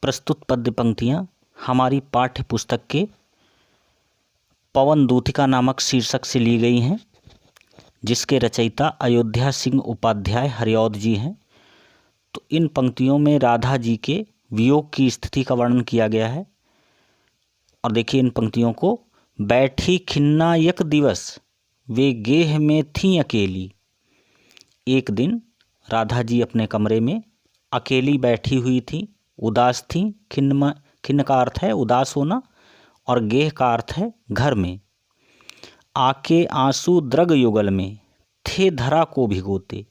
प्रस्तुत पद्य पंक्तियाँ हमारी पाठ्य पुस्तक के पवन दूतिका नामक शीर्षक से ली गई हैं, जिसके रचयिता अयोध्या सिंह उपाध्याय हरिऔध जी हैं। तो इन पंक्तियों में राधा जी के वियोग की स्थिति का वर्णन किया गया है। और देखिए इन पंक्तियों को। बैठी खिन्ना यक दिवस वे गेह में थीं अकेली। एक दिन राधा जी अपने कमरे में अकेली बैठी हुई थी, उदास थी। खिन्न का अर्थ है उदास होना और गेह का अर्थ है घर में। आके आंसू द्रग युगल में थे धरा को भिगोते।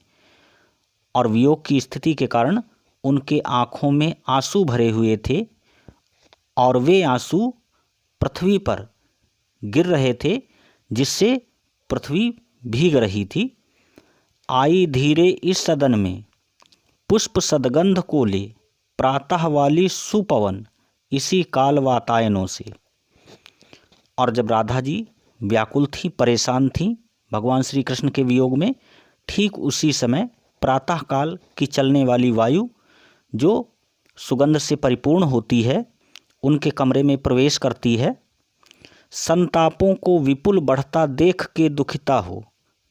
और वियोग की स्थिति के कारण उनके आँखों में आंसू भरे हुए थे और वे आंसू पृथ्वी पर गिर रहे थे, जिससे पृथ्वी भीग रही थी। आई धीरे इस सदन में पुष्प सदगंध को ले, प्रातः वाली सुपवन इसी काल वातायनों से। और जब राधा जी व्याकुल थी, परेशान थी भगवान श्री कृष्ण के वियोग में, ठीक उसी समय प्रातः काल की चलने वाली वायु जो सुगंध से परिपूर्ण होती है, उनके कमरे में प्रवेश करती है। संतापों को विपुल बढ़ता देख के दुखिता हो,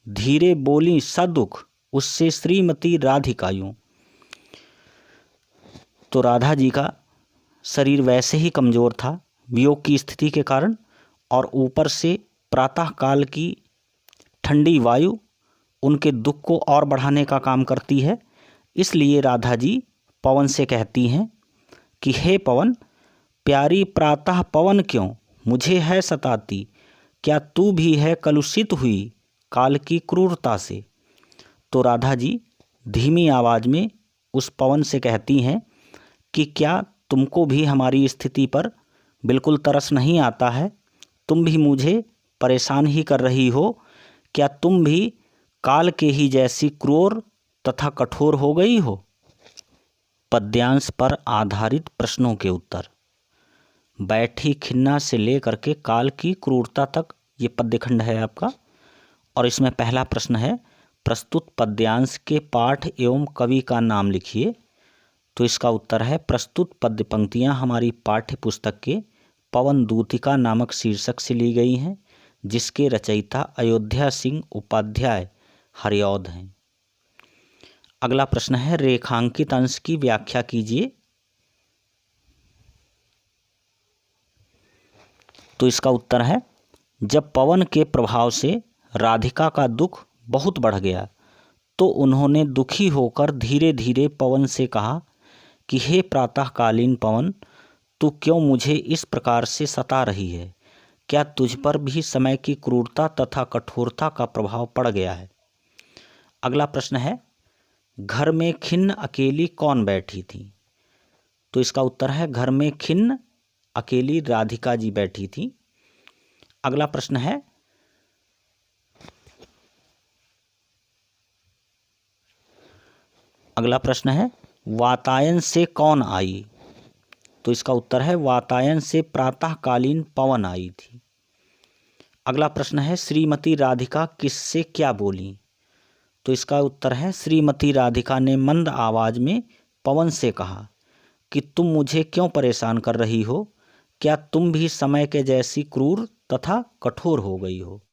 धीरे बोली सदुख उससे श्रीमती राधिका यूं। तो राधा जी का शरीर वैसे ही कमज़ोर था वियोग की स्थिति के कारण, और ऊपर से प्रातः काल की ठंडी वायु उनके दुख को और बढ़ाने का काम करती है। इसलिए राधा जी पवन से कहती हैं कि हे पवन, प्यारी प्रातः पवन क्यों मुझे है सताती, क्या तू भी है कलुषित हुई काल की क्रूरता से। तो राधा जी धीमी आवाज़ में उस पवन से कहती हैं कि क्या तुमको भी हमारी स्थिति पर बिल्कुल तरस नहीं आता है? तुम भी मुझे परेशान ही कर रही हो। क्या तुम भी काल के ही जैसी क्रूर तथा कठोर हो गई हो? पद्यांश पर आधारित प्रश्नों के उत्तर। बैठी खिन्ना से लेकर के काल की क्रूरता तक ये पद्यखंड है आपका। और इसमें पहला प्रश्न है, प्रस्तुत पद्यांश के पाठ एवं कवि का नाम लिखिए। तो इसका उत्तर है, प्रस्तुत पद्य पंक्तियाँ हमारी पाठ्य पुस्तक के पवन दूतिका नामक शीर्षक से ली गई हैं, जिसके रचयिता अयोध्या सिंह उपाध्याय हरिऔध हैं। अगला प्रश्न है, रेखांकित अंश की व्याख्या कीजिए। तो इसका उत्तर है, जब पवन के प्रभाव से राधिका का दुख बहुत बढ़ गया तो उन्होंने दुखी होकर धीरे धीरे पवन से कहा कि हे प्रातःकालीन पवन, तू क्यों मुझे इस प्रकार से सता रही है? क्या तुझ पर भी समय की क्रूरता तथा कठोरता का प्रभाव पड़ गया है? अगला प्रश्न है, घर में खिन्न अकेली कौन बैठी थी? तो इसका उत्तर है, घर में खिन्न अकेली राधिका जी बैठी थी। अगला प्रश्न है, वातायन से कौन आई? तो इसका उत्तर है, वातायन से प्रातःकालीन पवन आई थी। अगला प्रश्न है, श्रीमती राधिका किससे क्या बोली? तो इसका उत्तर है, श्रीमती राधिका ने मंद आवाज में पवन से कहा कि तुम मुझे क्यों परेशान कर रही हो? क्या तुम भी समय के जैसी क्रूर तथा कठोर हो गई हो?